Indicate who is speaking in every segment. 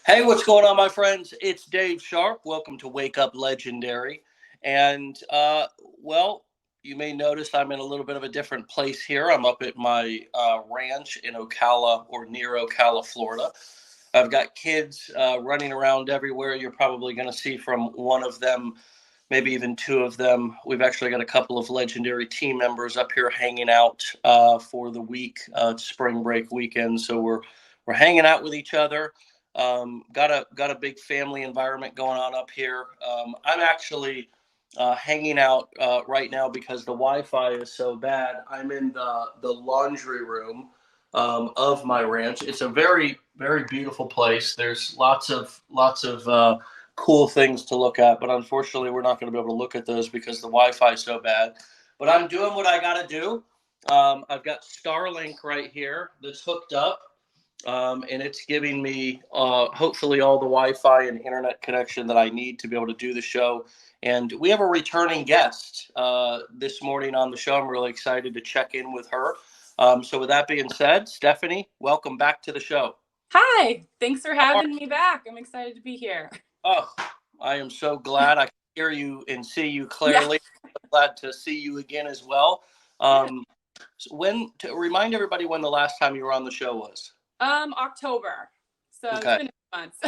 Speaker 1: Hey, what's going on, my friends? It's Dave Sharpe. Welcome to Wake Up Legendary. And, well, you may notice I'm in a little bit of a different place here. I'm up at my ranch in Ocala or near Ocala, Florida. I've got kids running around everywhere. You're probably going to see from one of them, maybe even two of them. We've actually got a couple of legendary team members up here hanging out for the week, spring break weekend. So we're hanging out with each other. Got a big family environment going on up here. I'm actually hanging out right now because the Wi-Fi is so bad. I'm in the laundry room of my ranch. It's a very beautiful place. There's lots of cool things to look at, but unfortunately, we're not going to be able to look at those because the Wi-Fi is so bad. But I'm doing what I got to do. I've got Starlink right here that's hooked up. And it's giving me hopefully all the Wi-Fi and internet connection that I need to be able to do the show. And we have a returning guest this morning on the show. I'm really excited to check in with her. So with that being said, Stephanie, welcome back to the show.
Speaker 2: Hi, thanks for having me back. I'm excited to be here.
Speaker 1: Oh, I am so glad I can hear you and see you clearly. Yeah. Glad to see you again as well. So to remind everybody when the last time you were on the show was.
Speaker 2: October. So okay. It's been 8 months.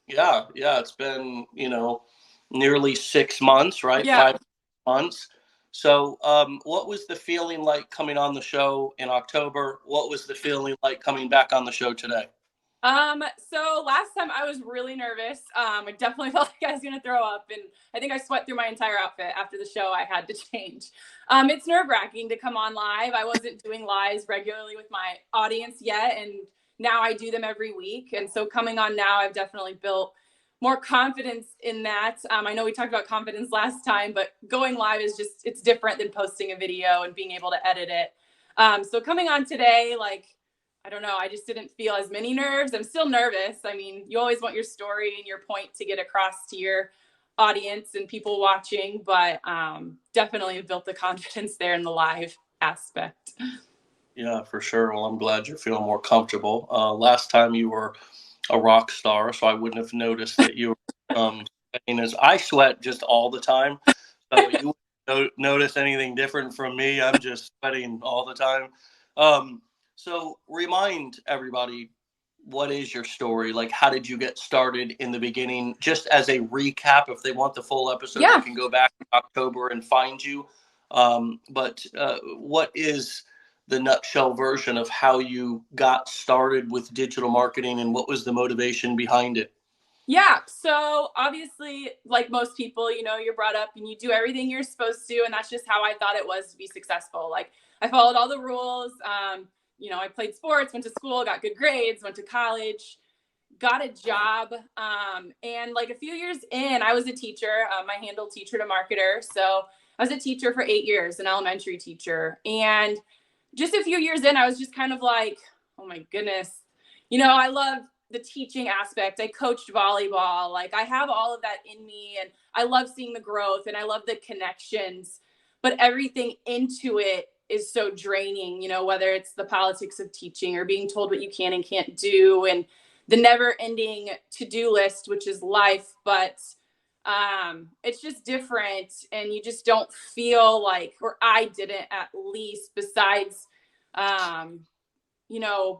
Speaker 1: Yeah. It's been, nearly 6 months, right?
Speaker 2: Yeah.
Speaker 1: 5 months. So what was the feeling like coming on the show in October? What was the feeling like coming back on the show today?
Speaker 2: So last time I was really nervous. I definitely felt like I was going to throw up, and I think I sweat through my entire outfit after the show. I had to change. It's nerve-wracking to come on live. I wasn't doing lives regularly with my audience yet, and now I do them every week. And so coming on now, I've definitely built more confidence in that. I know we talked about confidence last time, but going live is it's different than posting a video and being able to edit it. So coming on today, I don't know, I just didn't feel as many nerves. I'm still nervous. I mean, you always want your story and your point to get across to your audience and people watching, but definitely built the confidence there in the live aspect.
Speaker 1: Yeah, for sure. Well, I'm glad you're feeling more comfortable. Last time you were a rock star, so I wouldn't have noticed that you were sweating. As I sweat just all the time, so you wouldn't notice anything different from me. I'm just sweating all the time. So remind everybody, what is your story? Like, how did you get started in the beginning? Just as a recap, if they want the full episode, They can go back in October and find you. But what is the nutshell version of how you got started with digital marketing and what was the motivation behind it?
Speaker 2: Yeah. So obviously, like most people, you're brought up and you do everything you're supposed to. And that's just how I thought it was to be successful. Like, I followed all the rules. I played sports, went to school, got good grades, went to college, got a job. And like a few years in, I was a teacher. My handle teacher to marketer. So I was a teacher for 8 years, an elementary teacher. And just a few years in, I was just kind of like, oh my goodness, I love the teaching aspect. I coached volleyball. Like, I have all of that in me, and I love seeing the growth and I love the connections, but everything into it is so draining, whether it's the politics of teaching or being told what you can and can't do, and the never ending to-do list, which is life. But it's just different, and you just don't feel like, or I didn't, at least, besides,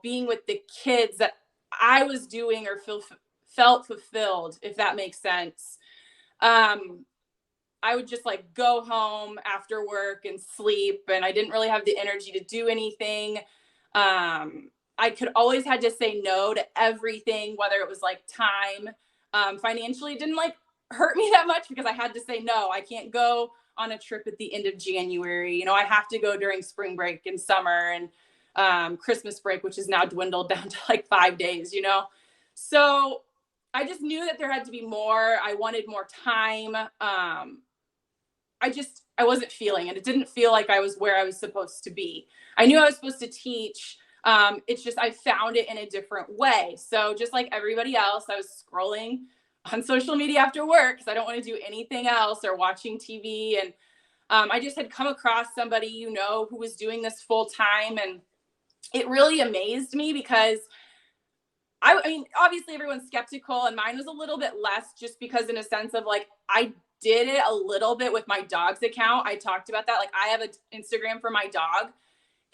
Speaker 2: being with the kids, that I was doing or felt fulfilled, if that makes sense. I would just go home after work and sleep, and I didn't really have the energy to do anything. I could always had to say no to everything, whether it was time. Financially, it didn't hurt me that much because I had to say no. I can't go on a trip at the end of January. I have to go during spring break and summer and Christmas break, which is now dwindled down to 5 days, So I just knew that there had to be more. I wanted more time. I wasn't feeling it. It didn't feel like I was where I was supposed to be. I knew I was supposed to teach. It's just, I found it in a different way. So just like everybody else, I was scrolling on social media after work because I don't want to do anything else, or watching TV. And I just had come across somebody, who was doing this full time. And it really amazed me because I mean, obviously everyone's skeptical, and mine was a little bit less, just because in a sense of like, I did it a little bit with my dog's account. I talked about that. Like, I have an Instagram for my dog.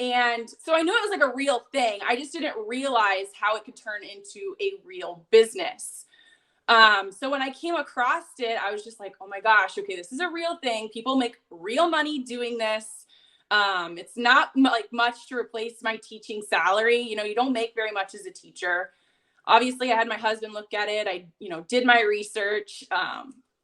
Speaker 2: And so I knew it was like a real thing. I just didn't realize how it could turn into a real business. So when I came across it, I was just like, oh my gosh, okay, this is a real thing. People make real money doing this. It's not like much to replace my teaching salary. You know, you don't make very much as a teacher. Obviously, I had my husband look at it. I, did my research.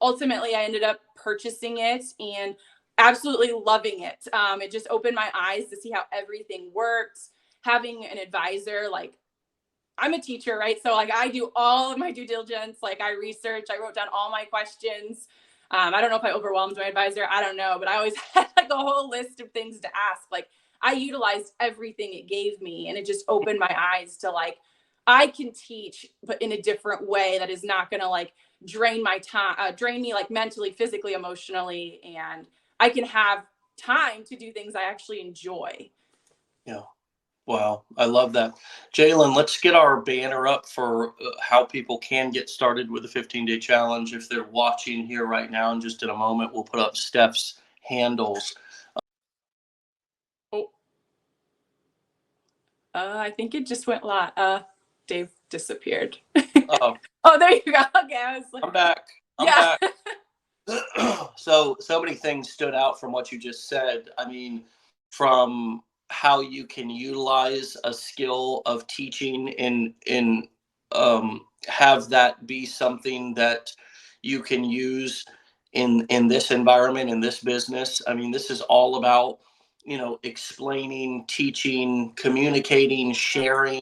Speaker 2: Ultimately, I ended up purchasing it and absolutely loving it. It just opened my eyes to see how everything worked. Having an advisor, like, I'm a teacher, right? So like, I do all of my due diligence. Like, I research, I wrote down all my questions. I don't know if I overwhelmed my advisor. I don't know, but I always had like a whole list of things to ask. Like, I utilized everything it gave me, and it just opened my eyes to like, I can teach, but in a different way that is not going to like drain my time, drain me like mentally, physically, emotionally. And I can have time to do things I actually enjoy.
Speaker 1: Yeah. Wow. I love that. Jalen, let's get our banner up for how people can get started with the 15-day challenge. If they're watching here right now, in just in a moment, we'll put up Steph's handles.
Speaker 2: Oh, I think it just went live. Dave disappeared.
Speaker 1: Oh,
Speaker 2: there you go. Okay, I was like,
Speaker 1: I'm back. I'm back. So many things stood out from what you just said. I mean, from how you can utilize a skill of teaching in have that be something that you can use in this environment, in this business. I mean, this is all about, explaining, teaching, communicating, sharing,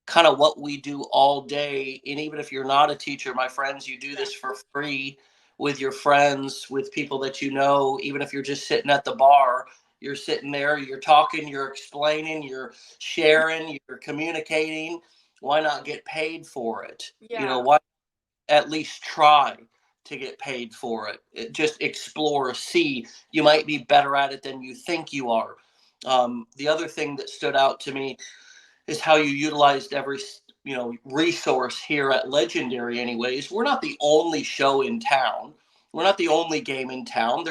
Speaker 1: kind of what we do all day. And even if you're not a teacher, my friends, you do this for free with your friends, with people that you know. Even if you're just sitting at the bar, you're sitting there, you're talking, you're explaining, you're sharing, you're communicating. Why not get paid for it?
Speaker 2: Yeah.
Speaker 1: Why at least try to get paid for it? Just explore, see. You might be better at it than you think you are. The other thing that stood out to me is how you utilized every resource here at Legendary. Anyways, we're not the only show in town. We're not the only game in town.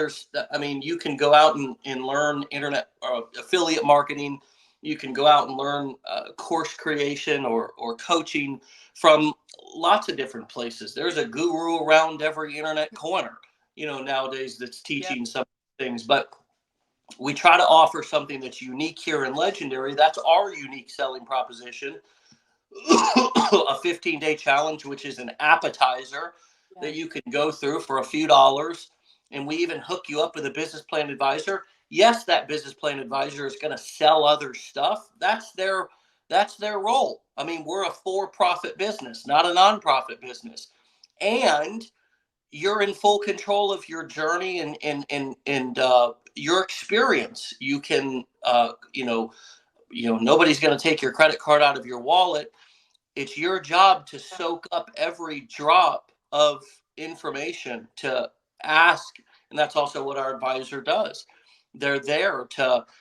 Speaker 1: You can go out and learn internet affiliate marketing. You can go out and learn course creation or coaching from lots of different places. There's a guru around every internet corner, nowadays, that's teaching some things. But we try to offer something that's unique here in Legendary. That's our unique selling proposition. A 15-day challenge, which is an appetizer that you can go through for a few dollars. And we even hook you up with a business plan advisor. Yes, that business plan advisor is going to sell other stuff. That's their role. I mean, we're a for-profit business, not a nonprofit business. And you're in full control of your journey and your experience. You can, nobody's going to take your credit card out of your wallet. It's your job to soak up every drop of information, to ask. And that's also what our advisor does. They're there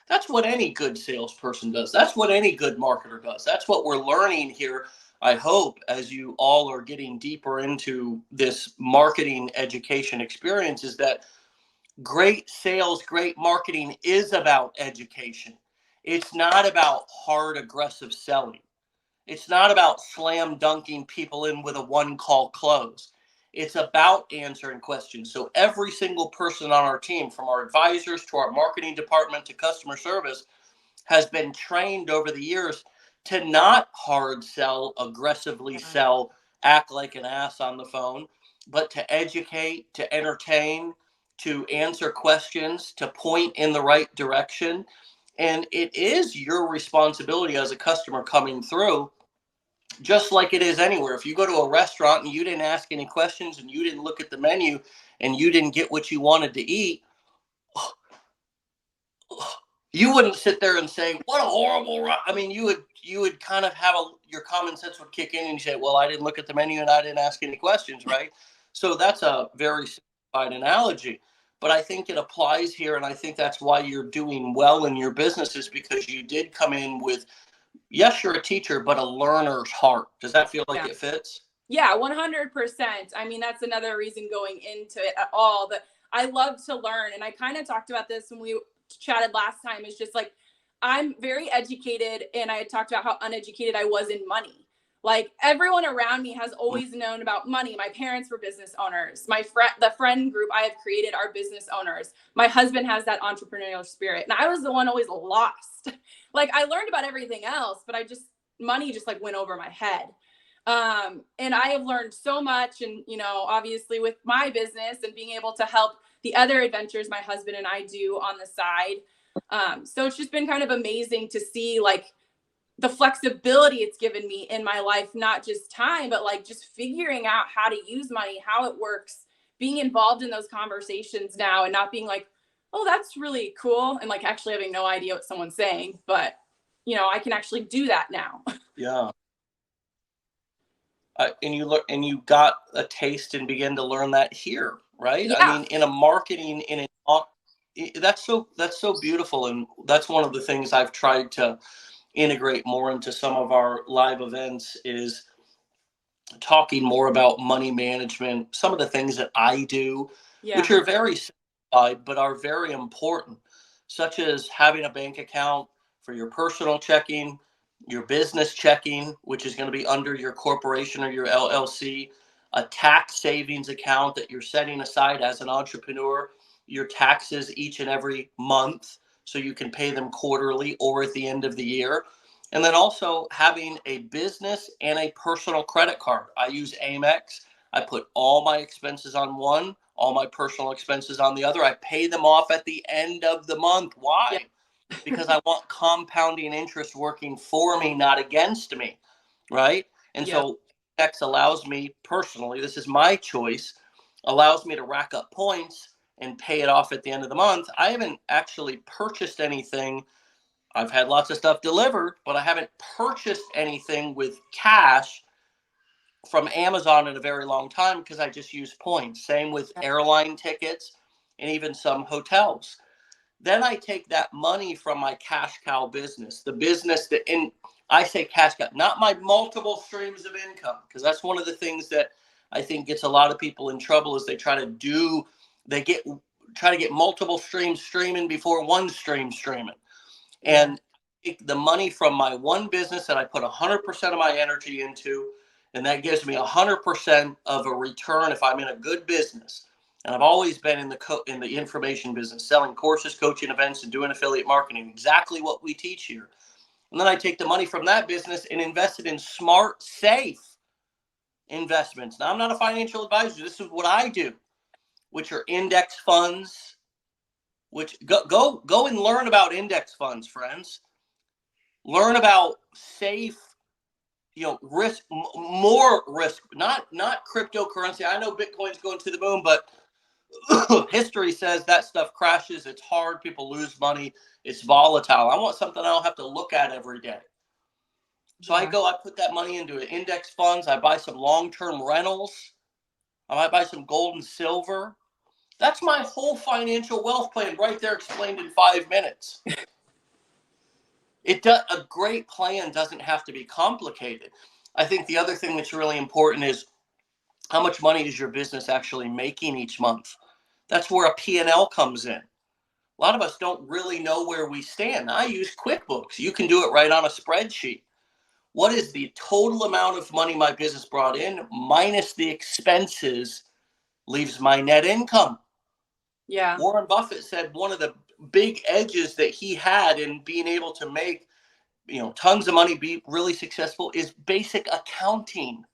Speaker 1: that's what any good salesperson does. That's what any good marketer does. That's what we're learning here. I hope, as you all are getting deeper into this marketing education experience, is that great sales, great marketing is about education. It's not about hard, aggressive selling. It's not about slam dunking people in with a one call close. It's about answering questions. So every single person on our team, from our advisors to our marketing department to customer service, has been trained over the years to not hard sell, aggressively sell, act like an ass on the phone, but to educate, to entertain, to answer questions, to point in the right direction. And it is your responsibility as a customer coming through, just like it is anywhere. If you go to a restaurant and you didn't ask any questions and you didn't look at the menu and you didn't get what you wanted to eat, you wouldn't sit there and say, what a horrible, I mean, you would kind of have your common sense would kick in and you say, well, I didn't look at the menu and I didn't ask any questions, right? So that's a very simplified analogy, but I think it applies here. And I think that's why you're doing well in your business, is because you did come in with yes, you're a teacher, but a learner's heart. Does that feel like
Speaker 2: Yeah.
Speaker 1: it fits?
Speaker 2: Yeah, 100%. I mean, that's another reason going into it at all, that I love to learn. And I kind of talked about this when we chatted last time, is just like, I'm very educated, and I had talked about how uneducated I was in money. Like, everyone around me has always known about money. My parents were business owners. The friend group I have created are business owners. My husband has that entrepreneurial spirit. And I was the one always lost. Like, I learned about everything else, but money just like went over my head. And I have learned so much, and obviously with my business and being able to help the other adventures my husband and I do on the side. So it's just been kind of amazing to see like the flexibility it's given me in my life, not just time, but like just figuring out how to use money, how it works, being involved in those conversations now, and not being like, oh, that's really cool, and like actually having no idea what someone's saying, but I can actually do that now.
Speaker 1: Yeah. And you got a taste and began to learn that here, right? I
Speaker 2: Yeah.
Speaker 1: mean, in a marketing, that's so beautiful, and that's one of the things I've tried to integrate more into some of our live events, is talking more about money management, some of the things that I do, which
Speaker 2: Yeah.
Speaker 1: are very simplified but are very important, such as having a bank account for your personal checking, your business checking, which is going to be under your corporation or your LLC, a tax savings account that you're setting aside as an entrepreneur, your taxes each and every month so you can pay them quarterly or at the end of the year. And then also having a business and a personal credit card. I use Amex. I put all my expenses on one, all my personal expenses on the other. I pay them off at the end of the month.
Speaker 2: Yeah.
Speaker 1: Why? Because I want compounding interest working for me, not against me, right? And
Speaker 2: Yeah.
Speaker 1: so X allows me personally, this is my choice, allows me to rack up points and pay it off at the end of the month. I haven't actually purchased anything. I've had lots of stuff delivered, but I haven't purchased anything with cash from Amazon in a very long time because I just use points. Same with airline tickets and even some hotels. Then I take that money from my cash cow business, the business that I say cash cow, not my multiple streams of income, because that's one of the things that I think gets a lot of people in trouble is they try to get multiple streams streaming before one stream streaming. And take the money from my one business that I put 100% of my energy into, and that gives me 100% of a return if I'm in a good business. And I've always been in the information business, selling courses, coaching events, and doing affiliate marketing, exactly what we teach here. And then I take the money from that business and invest it in smart, safe investments. Now, I'm not a financial advisor. This is what I do, which are index funds, which go and learn about index funds, friends. Learn about safe, risk, more risk, not cryptocurrency. I know Bitcoin's going to the moon, but history says that stuff crashes. It's hard. People lose money. It's volatile. I want something I don't have to look at every day. So I put that money into index funds. I buy some long-term rentals. I might buy some gold and silver. That's my whole financial wealth plan right there, explained in 5 minutes. A great plan doesn't have to be complicated. I think the other thing that's really important is how much money is your business actually making each month? That's where a P&L comes in. A lot of us don't really know where we stand. I use QuickBooks. You can do it right on a spreadsheet. What is the total amount of money my business brought in minus the expenses leaves my net income?
Speaker 2: Yeah.
Speaker 1: Warren Buffett said one of the big edges that he had in being able to make tons of money, be really successful, is basic accounting.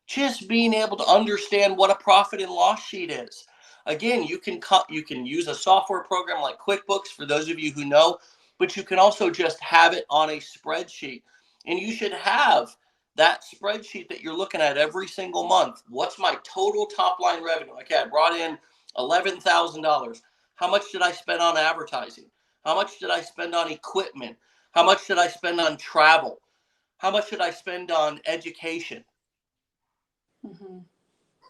Speaker 1: Just being able to understand what a profit and loss sheet is. Again, you can use a software program like QuickBooks for those of you who know, but you can also just have it on a spreadsheet. And you should have that spreadsheet that you're looking at every single month. What's my total top line revenue? Okay, I brought in $11,000. How much did I spend on advertising? How much did I spend on equipment? How much did I spend on travel? How much did I spend on education?
Speaker 2: Mm-hmm.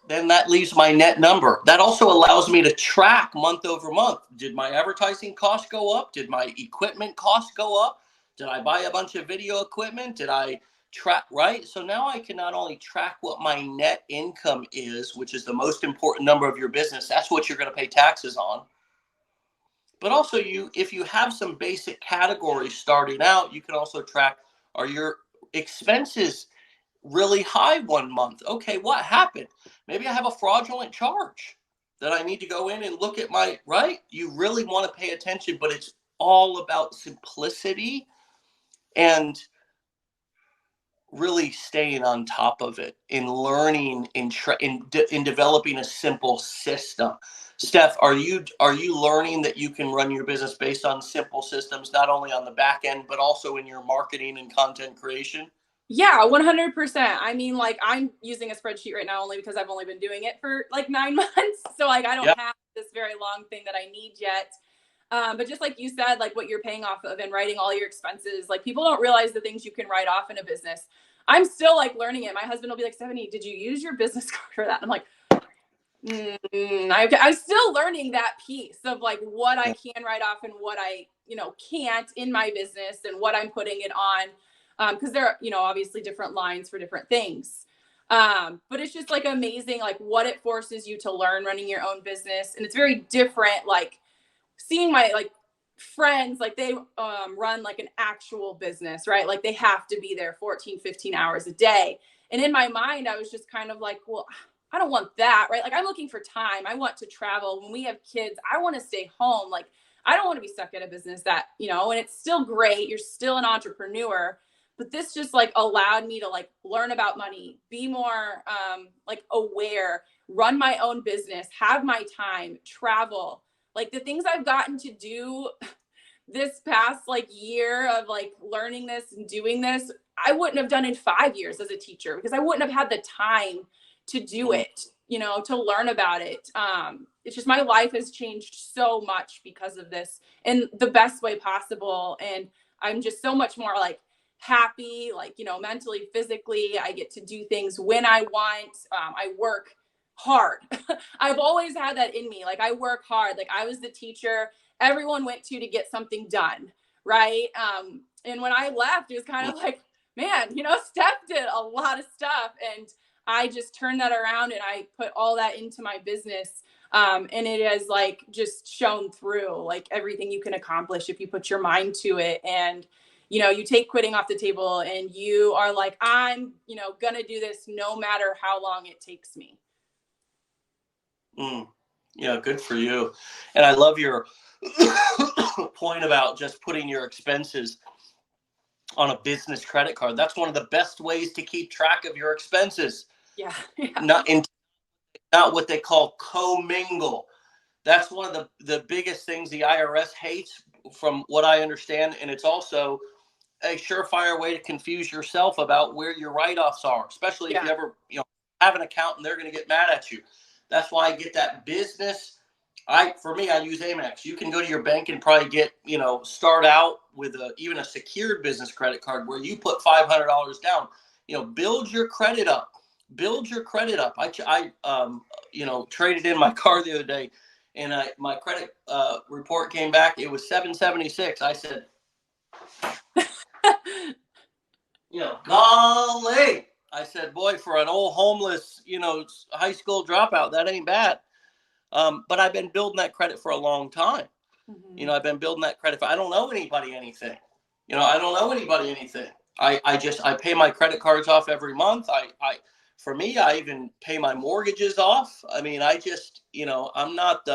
Speaker 1: Then that leaves my net number. That also allows me to track month over month. Did my advertising costs go up? Did my equipment costs go up? Did I buy a bunch of video equipment? Did I track, right? So now I can not only track what my net income is, which is the most important number of your business, that's what you're going to pay taxes on. But also if you have some basic categories starting out, you can also track, are your expenses really high one month? Okay, what happened? Maybe I have a fraudulent charge that I need to go in and look at my, right? You really want to pay attention, but it's all about simplicity and really staying on top of it, in learning, in developing a simple system. Steph, are you learning that you can run your business based on simple systems, not only on the back end, but also in your marketing and content creation?
Speaker 2: Yeah, 100%. I mean, like, I'm using a spreadsheet right now only because I've only been doing it for like 9 months. So like, I don't
Speaker 1: Yep.
Speaker 2: have this very long thing that I need yet. But just like you said, like what you're paying off of and writing all your expenses, like people don't realize the things you can write off in a business. I'm still like learning it. My husband will be like, Stephanie, did you use your business card for that? I'm like, I'm still learning that piece of like what I can write off and what I, can't in my business and what I'm putting it on. Because there are, obviously different lines for different things. But it's just like amazing, like what it forces you to learn running your own business. And it's very different, like seeing my like friends, like they run like an actual business, right? Like they have to be there 14, 15 hours a day. And in my mind, I was just kind of like, well, I don't want that, right? Like I'm looking for time. I want to travel. When we have kids, I want to stay home. Like I don't want to be stuck at a business that, and it's still great. You're still an entrepreneur, but this just like allowed me to like learn about money, be more like aware, run my own business, have my time, travel. Like the things I've gotten to do this past like year of like learning this and doing this, I wouldn't have done in 5 years as a teacher because I wouldn't have had the time to do it, to learn about it. It's just my life has changed so much because of this in the best way possible. And I'm just so much more like happy, like, mentally, physically. I get to do things when I want. I work hard. I've always had that in me. Like I work hard. Like I was the teacher everyone went to get something done. Right. And when I left, it was kind of like, man, Steph did a lot of stuff. And I just turned that around and I put all that into my business. And it has like just shown through like everything you can accomplish if you put your mind to it. And, you take quitting off the table and you are like, I'm, gonna do this no matter how long it takes me.
Speaker 1: Yeah, good for you. And I love your point about just putting your expenses on a business credit card. That's one of the best ways to keep track of your expenses.
Speaker 2: Yeah.
Speaker 1: Not what they call commingle. That's one of the biggest things the IRS hates, from what I understand. And it's also a surefire way to confuse yourself about where your write-offs are, especially if you ever have an account and they're going to get mad at you. That's why I get that business. For me, I use Amex. You can go to your bank and probably get, start out with even a secured business credit card where you put $500 down. Build your credit up. Build your credit up. I traded in my car the other day, and my credit report came back. It was 776. I said, golly. I said, boy, for an old homeless, high school dropout, that ain't bad. But I've been building that credit for a long time. I've been building that credit. I don't owe anybody anything. I don't owe anybody anything. I pay my credit cards off every month. For me, I even pay my mortgages off. I mean, I just, I'm not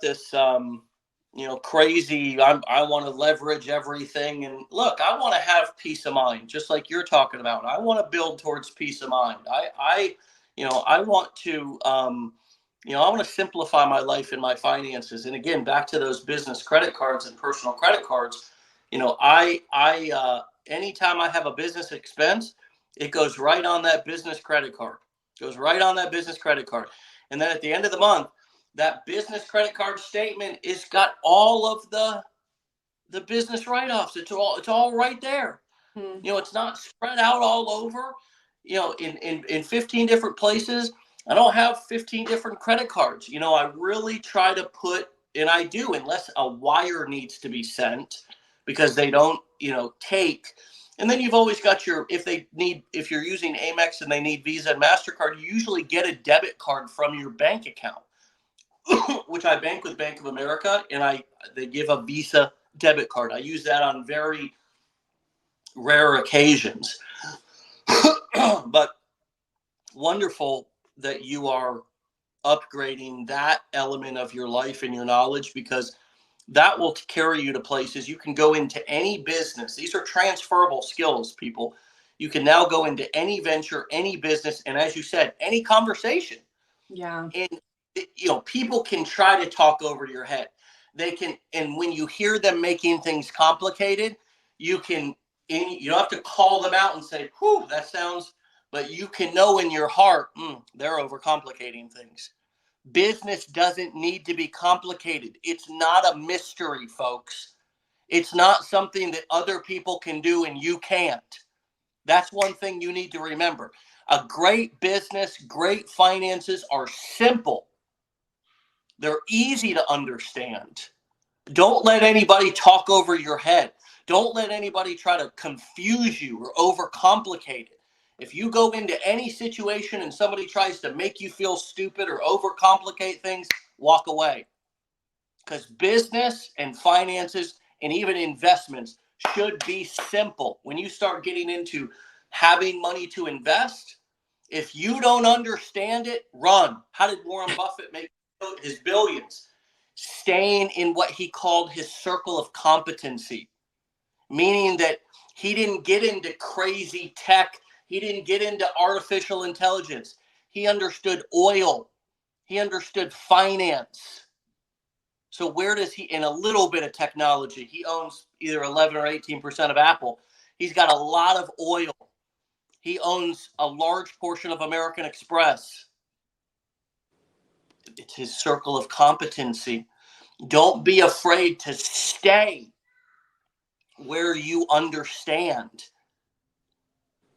Speaker 1: this, crazy. I want to leverage everything. And look, I want to have peace of mind, just like you're talking about. I want to build towards peace of mind. I want to, I want to simplify my life and my finances. And again, back to those business credit cards and personal credit cards, anytime I have a business expense, it goes right on that business credit card. And then at the end of the month, that business credit card statement is got all of the business write-offs. It's all right there. It's not spread out all over, in 15 different places. I don't have 15 different credit cards. I really try to put, and I do, unless a wire needs to be sent, because they don't, take. And then you've always got if you're using Amex and they need Visa and MasterCard, you usually get a debit card from your bank account, which I bank with Bank of America, and they give a Visa debit card. I use that on very rare occasions. But wonderful that you are upgrading that element of your life and your knowledge, because that will carry you to places. You can go into any business. These are transferable skills, people. You can now go into any venture, any business, and as you said, any conversation.
Speaker 2: Yeah.
Speaker 1: And people can try to talk over your head. They can, and when you hear them making things complicated, you don't have to call them out and say, "Whew, that sounds," but you can know in your heart, they're overcomplicating things. Business doesn't need to be complicated. It's not a mystery, folks. It's not something that other people can do and you can't. That's one thing you need to remember. A great business, great finances are simple. They're easy to understand. Don't let anybody talk over your head. Don't let anybody try to confuse you or overcomplicate it. If you go into any situation and somebody tries to make you feel stupid or overcomplicate things, walk away. Because business and finances and even investments should be simple. When you start getting into having money to invest, if you don't understand it, run. How did Warren Buffett make his billions? Staying in what he called his circle of competency, meaning that he didn't get into crazy tech. He didn't get into artificial intelligence. He understood oil. He understood finance. So where does he, in a little bit of technology, he owns either 11 or 18% of Apple. He's got a lot of oil. He owns a large portion of American Express. It's his circle of competency. Don't be afraid to stay where you understand.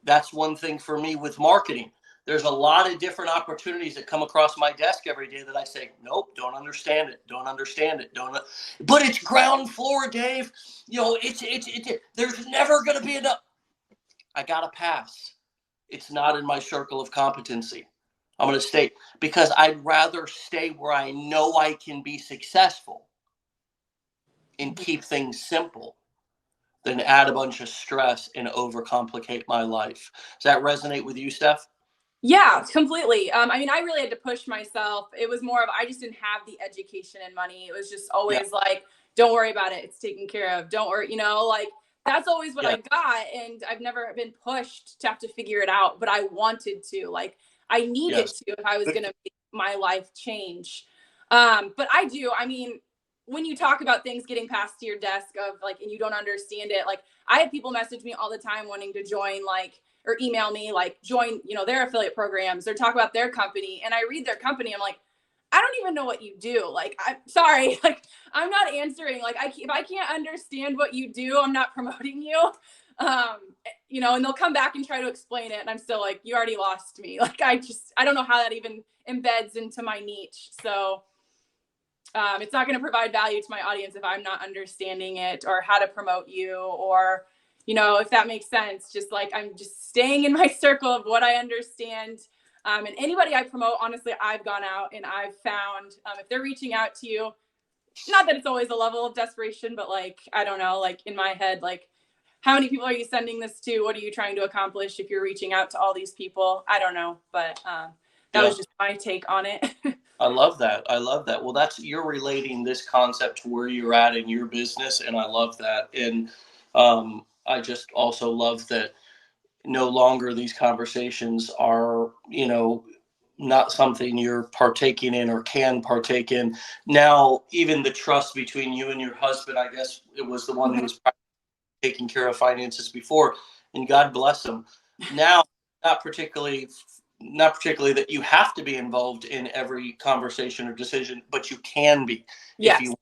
Speaker 1: That's one thing for me with marketing. There's a lot of different opportunities that come across my desk every day that I say, nope, don't understand it. But it's ground floor, Dave. There's never going to be enough. I got to pass. It's not in my circle of competency. I'm going to stay because I'd rather stay where I know I can be successful and keep things simple than add a bunch of stress and overcomplicate my life. Does that resonate with you, Steph?
Speaker 2: Yeah, completely. I really had to push myself. It was more of, I just didn't have the education and money. It was just always like, don't worry about it. It's taken care of. Don't worry, that's always what I got. And I've never been pushed to have to figure it out, but I wanted to, I needed to, if I was going to make my life change. But when you talk about things getting past to your desk of and you don't understand it, I have people message me all the time wanting to join, or email me, join, their affiliate programs or talk about their company. And I read their company. I'm like, I don't even know what you do. I'm sorry. I'm not answering. If I can't understand what you do, I'm not promoting you. And they'll come back and try to explain it. And I'm still like, you already lost me. I don't know how that even embeds into my niche. So it's not going to provide value to my audience if I'm not understanding it or how to promote you, or, if that makes sense, just I'm just staying in my circle of what I understand. And anybody I promote, honestly, I've gone out and I've found, if they're reaching out to you, not that it's always a level of desperation, but I don't know, in my head, how many people are you sending this to? What are you trying to accomplish if you're reaching out to all these people? I don't know, but that was just my take on it.
Speaker 1: I love that. Well, you're relating this concept to where you're at in your business. And I love that. And I just also love that no longer these conversations are, not something you're partaking in or can partake in. Now, even the trust between you and your husband, I guess it was the one who was taking care of finances before, and God bless him. Now, not particularly that you have to be involved in every conversation or decision, but you can be.
Speaker 2: Yes.
Speaker 1: If you,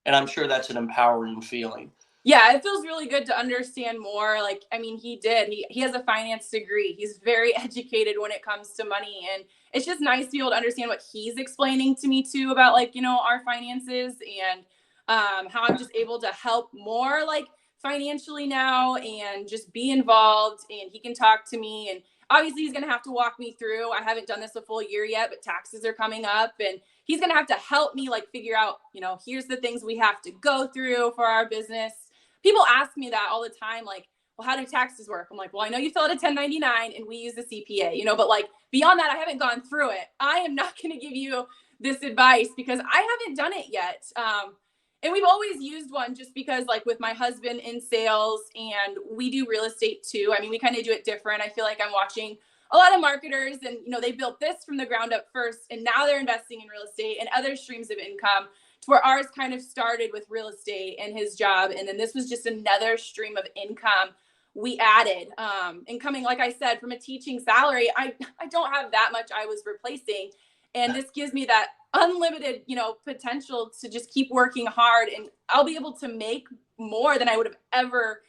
Speaker 1: and I'm sure that's an empowering feeling.
Speaker 2: Yeah, it feels really good to understand more. He has a finance degree. He's very educated when it comes to money. And it's just nice to be able to understand what he's explaining to me too about our finances. And how I'm just able to help more like financially now and just be involved, and he can talk to me, and obviously he's going to have to walk me through. I haven't done this a full year yet, but taxes are coming up, and he's going to have to help me like figure out, here's the things we have to go through for our business. People ask me that all the time, like, well, how do taxes work? I'm like, well, I know you fill out a 1099 and we use the CPA, but like beyond that, I haven't gone through it. I am not going to give you this advice because I haven't done it yet. And we've always used one just because like with my husband in sales, and we do real estate too. I mean, we kind of do it different. I feel like I'm watching a lot of marketers, and, they built this from the ground up first, and now they're investing in real estate and other streams of income, to where ours kind of started with real estate and his job. And then this was just another stream of income we added, and coming, like I said, from a teaching salary, I don't have that much I was replacing. And this gives me that unlimited, potential to just keep working hard, and I'll be able to make more than I would have ever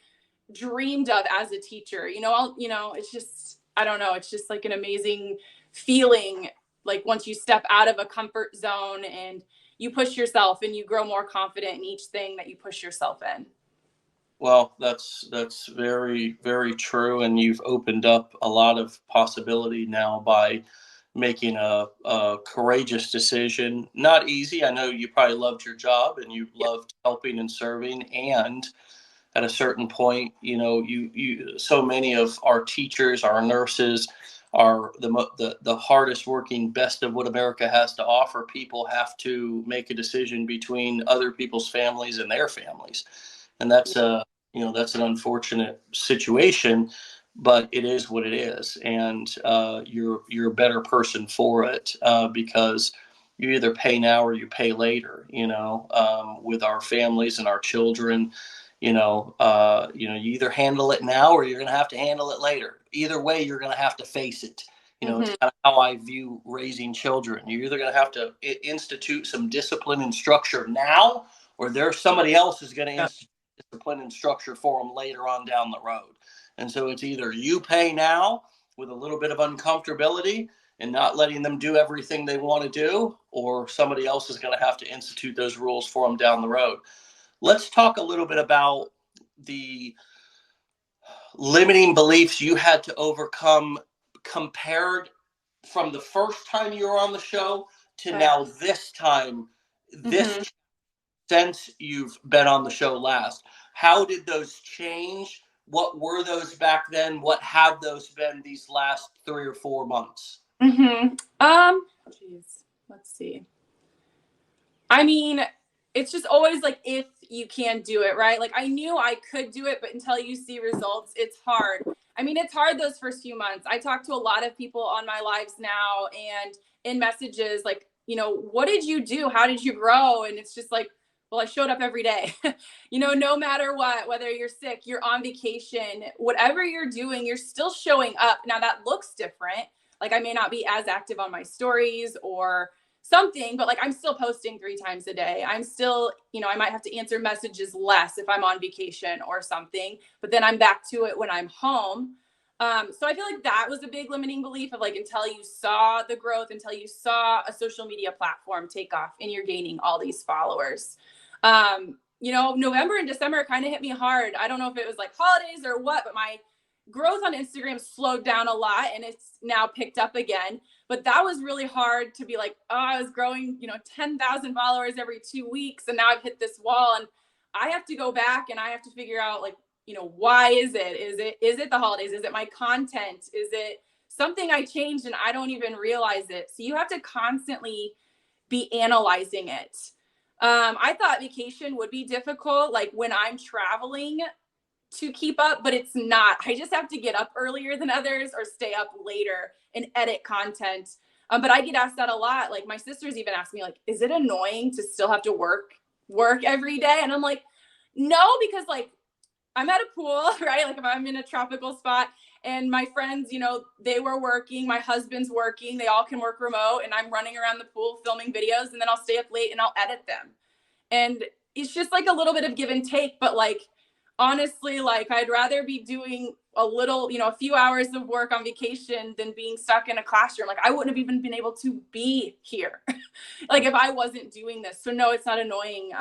Speaker 2: dreamed of as a teacher. It's just, I don't know. It's just like an amazing feeling. Like once you step out of a comfort zone and you push yourself and you grow more confident in each thing that you push yourself in.
Speaker 1: Well, that's very, very true. And you've opened up a lot of possibility now by making a courageous decision. Not easy. I know you probably loved your job and you loved helping and serving. And at a certain point, you so many of our teachers, our nurses, are the hardest working, best of what America has to offer. People have to make a decision between other people's families and their families. And that's that's an unfortunate situation, but it is what it is. And you're a better person for it, because you either pay now or you pay later, with our families and our children. You either handle it now or you're going to have to handle it later. Either way, you're going to have to face it. It's kind of how I view raising children. You're either going to have to institute some discipline and structure now, or there's somebody else who's going to institute discipline and structure for them later on down the road. And so it's either you pay now with a little bit of uncomfortability and not letting them do everything they want to do, or somebody else is going to have to institute those rules for them down the road. Let's talk a little bit about the limiting beliefs you had to overcome compared from the first time you were on the show to now this time, since you've been on the show last. How did those change? What were those back then? What have those been these last 3 or 4 months?
Speaker 2: Let's see. I mean, it's just always like, if you can do it, right? Like I knew I could do it, but until you see results, it's hard. I mean, it's hard those first few months. I talk to a lot of people on my lives now and in messages like, what did you do? How did you grow? And it's just like, well, I showed up every day, no matter what, whether you're sick, you're on vacation, whatever you're doing, you're still showing up. Now that looks different. Like I may not be as active on my stories or something, but like I'm still posting 3 times a day. I'm still, I might have to answer messages less if I'm on vacation or something, but then I'm back to it when I'm home. So I feel like that was a big limiting belief of like, until you saw the growth, until you saw a social media platform take off and you're gaining all these followers. November and December kind of hit me hard. I don't know if it was like holidays or what, but my growth on Instagram slowed down a lot and it's now picked up again. But that was really hard to be like, oh, I was growing, 10,000 followers every 2 weeks. And now I've hit this wall and I have to go back and I have to figure out like, why is it? Is it the holidays? Is it my content? Is it something I changed and I don't even realize it? So you have to constantly be analyzing it. I thought vacation would be difficult, like when I'm traveling, to keep up, but it's not. I just have to get up earlier than others or stay up later and edit content. But I get asked that a lot. Like my sisters even ask me like, is it annoying to still have to work every day? And I'm like, no, because like I'm at a pool, right? Like if I'm in a tropical spot and my friends, they were working, my husband's working, they all can work remote and I'm running around the pool filming videos and then I'll stay up late and I'll edit them. And it's just like a little bit of give and take, but like, honestly, like I'd rather be doing a little, a few hours of work on vacation than being stuck in a classroom. Like I wouldn't have even been able to be here like if I wasn't doing this. So no, it's not annoying.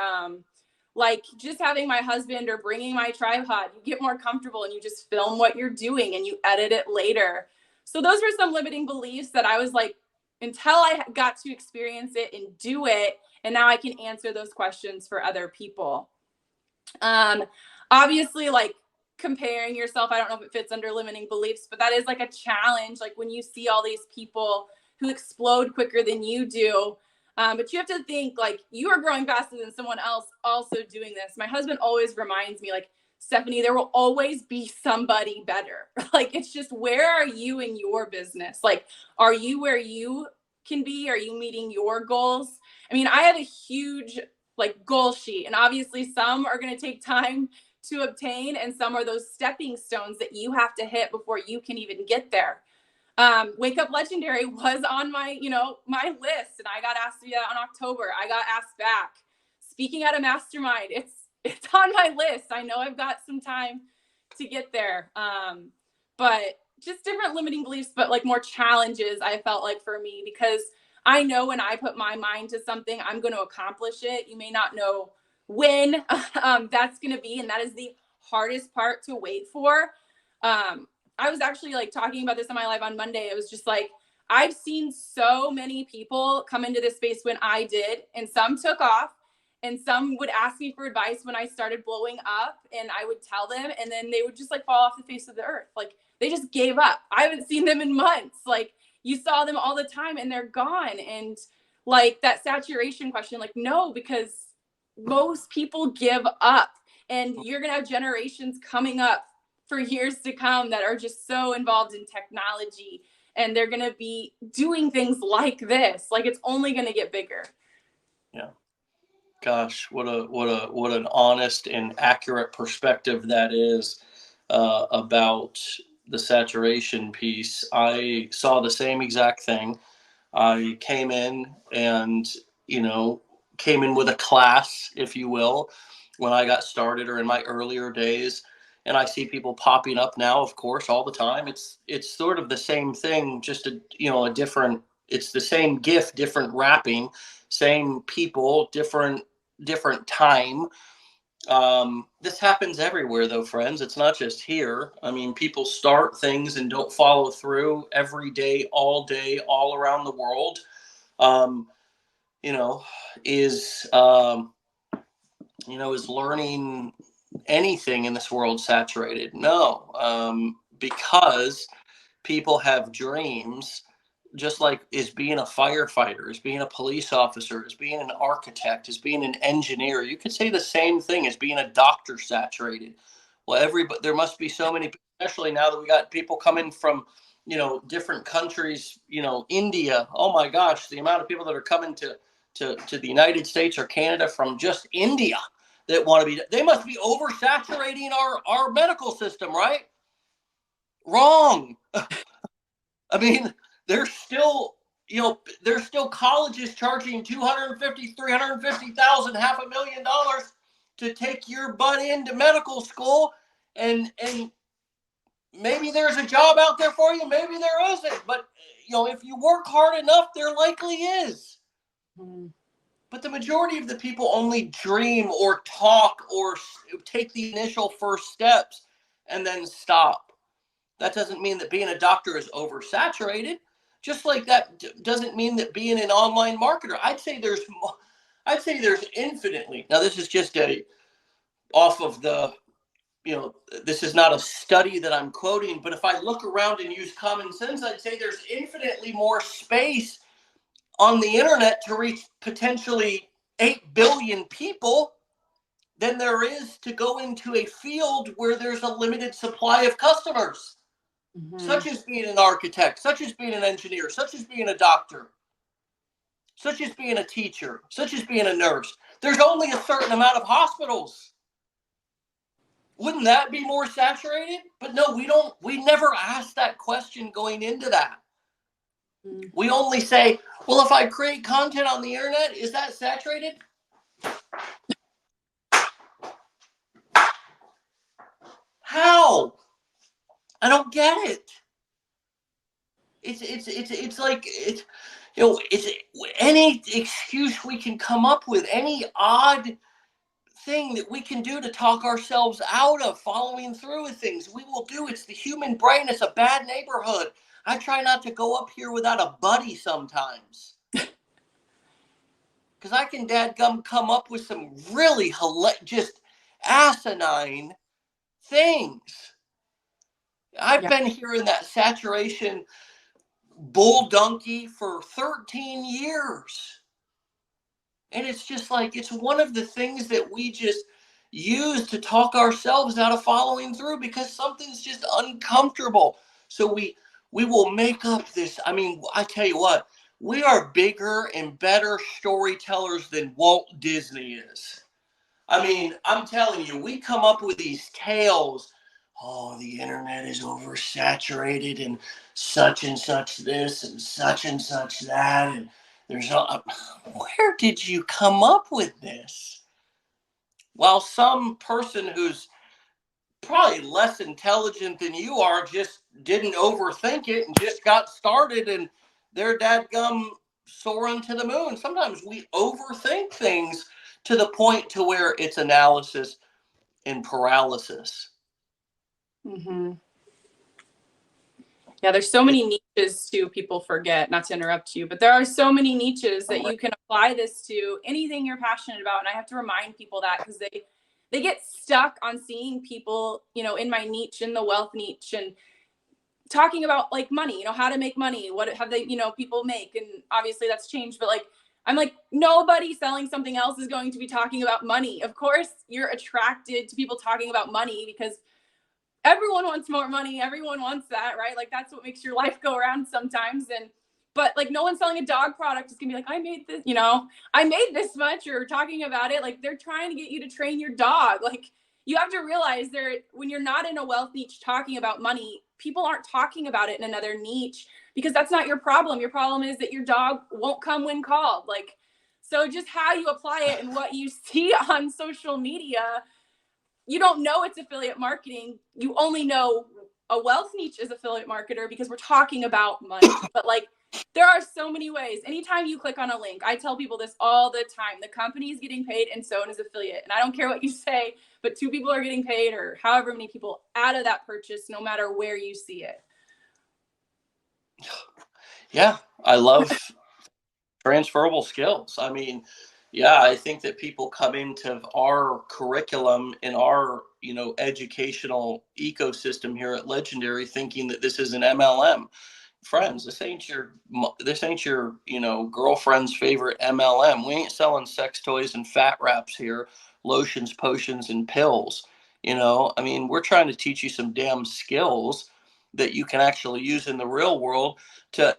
Speaker 2: like just having my husband or bringing my tripod, you get more comfortable and you just film what you're doing and you edit it later. So those were some limiting beliefs that I was like, until I got to experience it and do it, and now I can answer those questions for other people. Obviously, like comparing yourself, I don't know if it fits under limiting beliefs, but that is like a challenge. Like when you see all these people who explode quicker than you do, but you have to think like you are growing faster than someone else also doing this. My husband always reminds me, like, Stephanie, there will always be somebody better. Like, it's just, where are you in your business? Like, are you where you can be? Are you meeting your goals? I mean, I have a huge like goal sheet, and obviously some are going to take time to obtain, and some are those stepping stones that you have to hit before you can even get there. Wake Up Legendary was on my, my list, and I got asked to be that on October. I got asked back. Speaking at a mastermind, it's on my list. I know I've got some time to get there. But just different limiting beliefs, but like more challenges, I felt like, for me, because I know when I put my mind to something, I'm going to accomplish it. You may not know when that's going to be, and that is the hardest part to wait for. I was actually like talking about this in my live on Monday. It was just like, I've seen so many people come into this space when I did, and some took off, and some would ask me for advice when I started blowing up, and I would tell them, and then they would just like fall off the face of the earth. Like, they just gave up. I haven't seen them in months. Like, you saw them all the time and they're gone. And like that saturation question, like, no, because most people give up, and you're going to have generations coming up for years to come that are just so involved in technology, and they're going to be doing things like this. Like, it's only going to get bigger.
Speaker 1: Yeah. Gosh, what an honest and accurate perspective that is about the saturation piece. I saw the same exact thing. I came in and, came in with a class, if you will, when I got started or in my earlier days. And I see people popping up now, of course, all the time. It's sort of the same thing, just a different, it's the same gift, different wrapping, same people, different time. This happens everywhere, though, friends. It's not just here. I mean, people start things and don't follow through every day, all around the world. Is learning anything in this world saturated? No, because people have dreams. Just like is being a firefighter, is being a police officer, is being an architect, is being an engineer. You could say the same thing as being a doctor saturated. Well, there must be so many, especially now that we got people coming from, different countries, India. Oh my gosh, the amount of people that are coming to the United States or Canada from just India that want to be, they must be oversaturating our medical system, right? Wrong. I mean, there's still colleges charging $250,000, $350,000, $500,000 to take your butt into medical school, and maybe there's a job out there for you, maybe there isn't, but if you work hard enough, there likely is. But the majority of the people only dream or talk or take the initial first steps and then stop. That doesn't mean that being a doctor is oversaturated. Just like that doesn't mean that being an online marketer. I'd say there's infinitely. Now, this is just off of the, this is not a study that I'm quoting, but if I look around and use common sense, I'd say there's infinitely more space on the internet to reach potentially 8 billion people than there is to go into a field where there's a limited supply of customers. Such as being an architect, such as being an engineer, such as being a doctor, such as being a teacher, such as being a nurse. There's only a certain amount of hospitals. Wouldn't that be more saturated? But no, we never ask that question going into that. We only say, well, if I create content on the internet, is that saturated? How? I don't get it. It's like it's any excuse we can come up with, any odd thing that we can do to talk ourselves out of following through with things. We will do. It's the human brain. It's a bad neighborhood. I try not to go up here without a buddy sometimes. Because I can dadgum come up with some really just asinine things. I've been hearing that saturation bull donkey for 13 years. And it's just like, it's one of the things that we just use to talk ourselves out of following through because something's just uncomfortable. So we will make up this. I mean, I tell you what, we are bigger and better storytellers than Walt Disney is. I mean, I'm telling you, we come up with these tales. Oh, the internet is oversaturated and such this and such that. And there's no, where did you come up with this? While some person who's probably less intelligent than you are just didn't overthink it and just got started and they're dadgum soaring to the moon. Sometimes we overthink things to the point to where it's analysis and paralysis.
Speaker 2: Mm-hmm. Yeah, there's so many niches too, people forget, not to interrupt you, but there are so many niches that you can apply this to anything you're passionate about. And I have to remind people that because they get stuck on seeing people, in my niche, in the wealth niche, and talking about like money, how to make money, what have they, people make. And obviously that's changed, but I'm like, nobody selling something else is going to be talking about money. Of course, you're attracted to people talking about money because everyone wants more money. Everyone wants that, right? Like that's what makes your life go around sometimes. But like no one's selling a dog product is gonna be like, I made this, I made this much, or talking about it. Like they're trying to get you to train your dog. Like you have to realize when you're not in a wealth niche talking about money, people aren't talking about it in another niche because that's not your problem. Your problem is that your dog won't come when called. Like, so just how you apply it and what you see on social media, you don't know it's affiliate marketing. You only know a wealth niche is affiliate marketer because we're talking about money. But like, there are so many ways. Anytime you click on a link, I tell people this all the time. The company is getting paid and so is affiliate. And I don't care what you say, but 2 people are getting paid or however many people out of that purchase, no matter where you see it.
Speaker 1: Yeah, I love transferable skills. I mean, yeah, I think that people come into our curriculum in our, educational ecosystem here at Legendary thinking that this is an MLM. Friends, this ain't your, girlfriend's favorite MLM. We ain't selling sex toys and fat wraps here, lotions, potions, and pills. I mean, we're trying to teach you some damn skills that you can actually use in the real world to,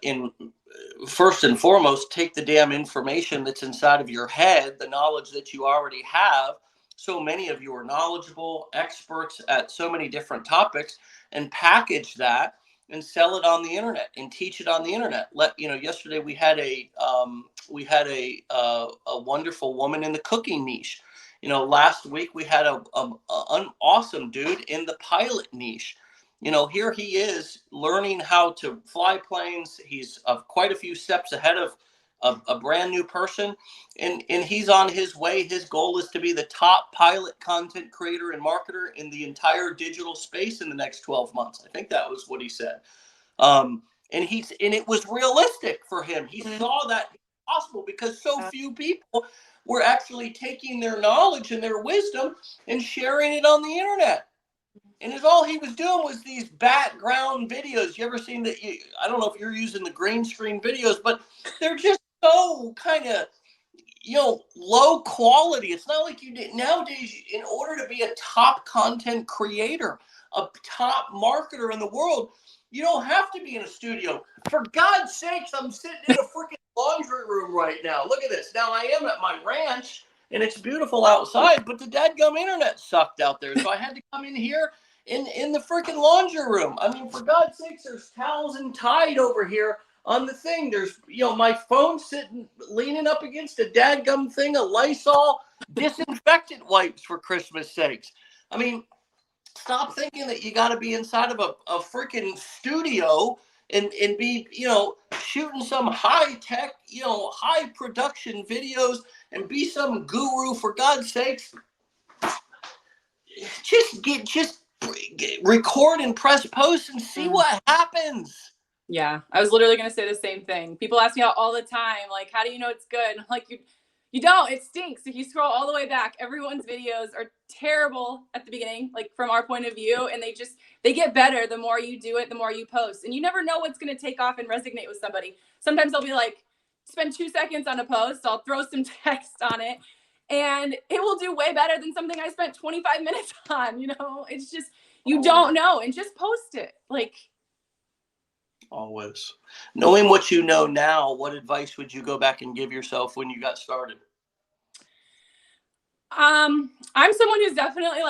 Speaker 1: first and foremost, take the damn information that's inside of your head, the knowledge that you already have. So many of you are knowledgeable, experts at so many different topics, and package that and sell it on the internet and teach it on the internet. Yesterday we had a wonderful woman in the cooking niche. Last week we had an awesome dude in the pilot niche. Here he is learning how to fly planes. He's quite a few steps ahead of a brand new person, and he's on his way. His goal is to be the top pilot content creator and marketer in the entire digital space in the next 12 months. I think that was what he said. And it was realistic for him. He saw that possible because so few people were actually taking their knowledge and their wisdom and sharing it on the internet. And all he was doing was these background videos. You ever seen that? I don't know if you're using the green screen videos, but they're just so kind of, low quality. It's not like you did nowadays. In order to be a top content creator, a top marketer in the world, you don't have to be in a studio. For God's sakes, I'm sitting in a freaking laundry room right now. Look at this. Now I am at my ranch and it's beautiful outside, but the dadgum internet sucked out there. So I had to come in here in the freaking laundry room. I mean, for God's sakes, there's towels and Tide over here on the thing. There's, my phone sitting, leaning up against a dadgum thing, a Lysol disinfectant wipes, for Christmas sakes. I mean, stop thinking that you got to be inside of a freaking studio and be, shooting some high tech, high production videos and be some guru. For God's sakes, just record and press post and see what happens.
Speaker 2: Yeah, I was literally going to say the same thing. People ask me all the time, like, how do you know it's good? And I'm like, you don't. It stinks. If you scroll all the way back, everyone's videos are terrible at the beginning, like from our point of view, and they get better the more you do it, the more you post. And you never know what's going to take off and resonate with somebody. Sometimes I'll be like, spend 2 seconds on a post, I'll throw some text on it, and it will do way better than something I spent 25 minutes on. It's just, you don't know, and just post it. Like,
Speaker 1: always. Knowing what you know now, what advice would you go back and give yourself when you got started?
Speaker 2: I'm someone who's definitely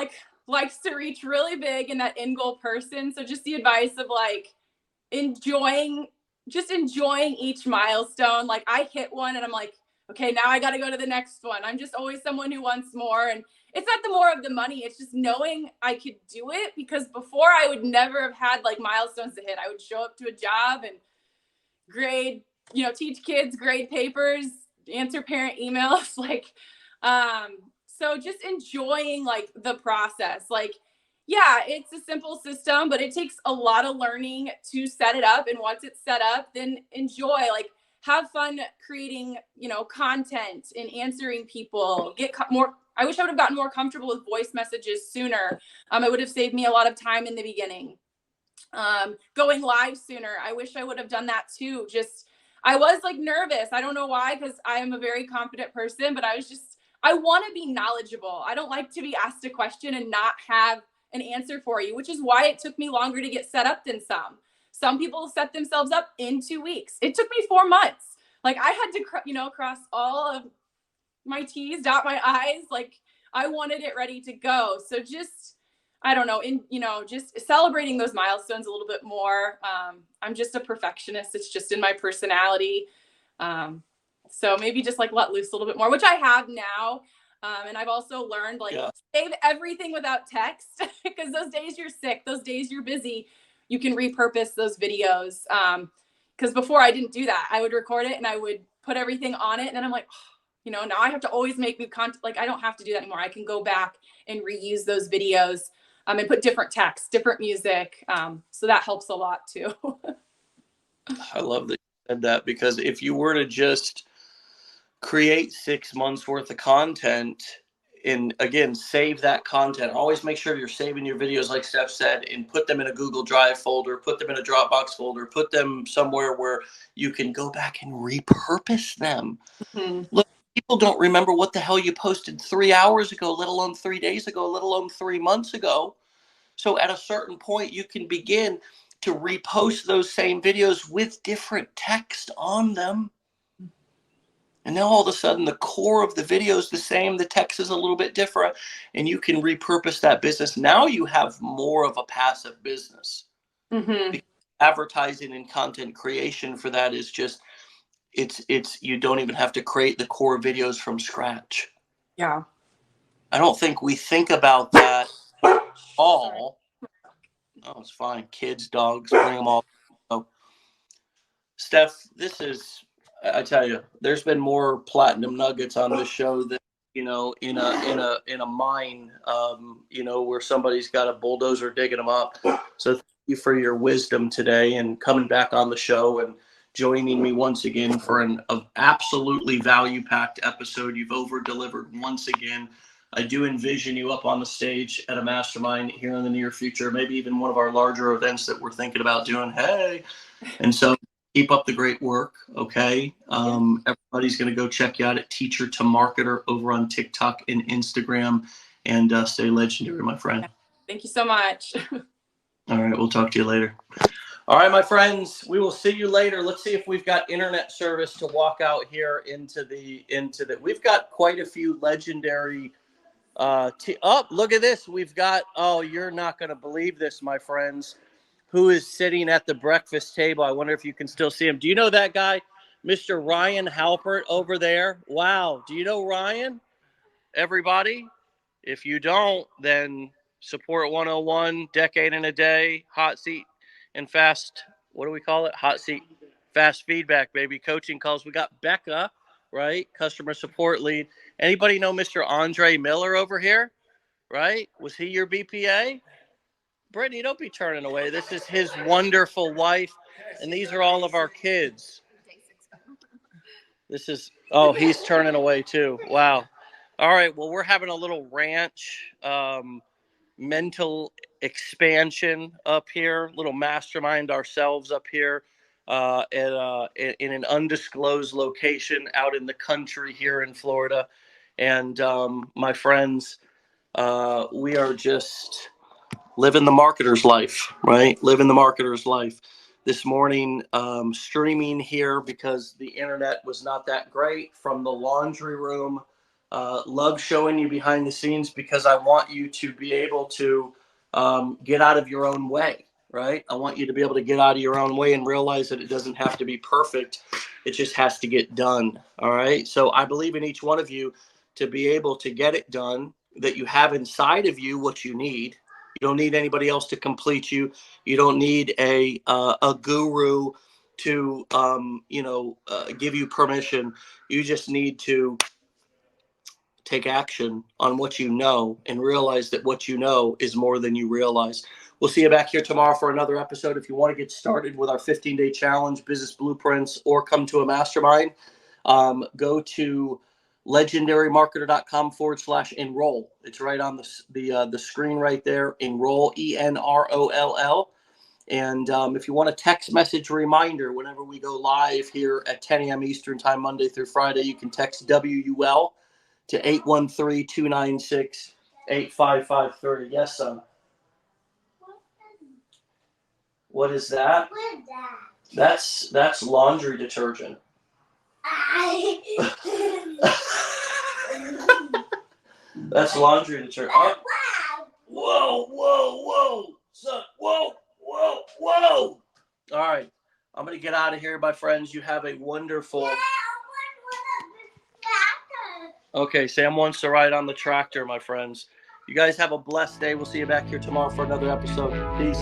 Speaker 2: likes to reach really big and that end goal person. So just the advice of like enjoying each milestone. Like I hit one and I'm like, okay, now I got to go to the next one. I'm just always someone who wants more. And it's not the more of the money. It's just knowing I could do it, because before I would never have had like milestones to hit. I would show up to a job and grade, teach kids, grade papers, answer parent emails. So just enjoying like the process. Like, yeah, it's a simple system, but it takes a lot of learning to set it up. And once it's set up, then enjoy, like have fun creating, content and answering people, I wish I would have gotten more comfortable with voice messages sooner. It would have saved me a lot of time in the beginning. Going live sooner. I wish I would have done that too. I was like nervous. I don't know why, because I am a very confident person, but I want to be knowledgeable. I don't like to be asked a question and not have an answer for you, which is why it took me longer to get set up than some. Some people set themselves up in 2 weeks. It took me 4 months. Like I had to, cross all of my T's, dot my I's. Like I wanted it ready to go. So I don't know, just celebrating those milestones a little bit more. I'm just a perfectionist. It's just in my personality. So maybe just like let loose a little bit more, which I have now. And I've also learned save everything without text, because those days you're sick, those days you're busy, you can repurpose those videos. Because before I didn't do that. I would record it and I would put everything on it. And then I'm like, now I have to always make new content. Like I don't have to do that anymore. I can go back and reuse those videos. And put different text, different music. So that helps a lot too.
Speaker 1: I love that you said that, because if you were to just create 6 months worth of content and again, save that content, always make sure you're saving your videos, like Steph said, and put them in a Google Drive folder, put them in a Dropbox folder, put them somewhere where you can go back and repurpose them. Mm-hmm. Look, people don't remember what the hell you posted 3 hours ago, let alone 3 days ago, let alone 3 months ago. So at a certain point, you can begin to repost those same videos with different text on them. And now all of a sudden, the core of the video is the same. The text is a little bit different, and you can repurpose that business. Now you have more of a passive business. Mm-hmm. Advertising and content creation for that is just, it's you don't even have to create the core videos from scratch.
Speaker 2: Yeah.
Speaker 1: I don't think we think about that all. Oh, it's fine. Kids, dogs, bring them all. Oh. Steph, I tell you, there's been more platinum nuggets on this show than, in a mine, where somebody's got a bulldozer digging them up. So thank you for your wisdom today and coming back on the show and joining me once again for an absolutely value-packed episode. You've over-delivered once again. I do envision you up on the stage at a mastermind here in the near future, maybe even one of our larger events that we're thinking about doing. Hey, and so keep up the great work. Okay. Everybody's going to go check you out at Teacher to Marketer over on TikTok and Instagram, and stay legendary, my friend.
Speaker 2: Thank you so much.
Speaker 1: All right. We'll talk to you later. All right, my friends, we will see you later. Let's see if we've got internet service to walk out here into the, we've got quite a few legendary, look at this. We've got, you're not going to believe this, my friends, who is sitting at the breakfast table. I wonder if you can still see him. Do you know that guy, Mr. Ryan Halpert over there? Wow. Do you know Ryan? Everybody? If you don't, then Support 101, Decade in a Day, Hot Seat and Fast, what do we call it? Hot Seat, Fast Feedback, baby. Coaching calls. We got Becca, right? Customer support lead. Anybody know Mr. Andre Miller over here? right? Was he your BPA? Brittany, don't be turning away. This is his wonderful wife, and these are all of our kids. This is, oh, he's turning away too. Wow. All right, well, we're having a little ranch mental expansion up here, little mastermind ourselves up here in an undisclosed location out in the country here in Florida. And my friends, we are just living the marketer's life, right? Living the marketer's life. This morning, streaming here because the internet was not that great from the laundry room. Love showing you behind the scenes because I want you to be able to get out of your own way, right? I want you to be able to get out of your own way and realize that it doesn't have to be perfect. It just has to get done, all right? So I believe in each one of you to be able to get it done, that you have inside of you what you need. You don't need anybody else to complete you. You don't need a guru to give you permission. You just need to take action on what you know and realize that what you know is more than you realize. We'll see you back here tomorrow for another episode. If you want to get started with our 15-day challenge, business blueprints, or come to a mastermind, go to legendarymarketer.com/enroll. It's right on the screen right there. Enroll, ENROLL. And if you want a text message reminder whenever we go live here at 10 a.m. Eastern time, Monday through Friday, you can text WUL to 813-296-8553. Yes, son. What is that? That's laundry detergent. That's laundry detergent. Oh. Whoa. Son, whoa. All right. I'm going to get out of here, my friends. You have a wonderful... Okay, Sam wants to ride on the tractor, my friends. You guys have a blessed day. We'll see you back here tomorrow for another episode. Peace.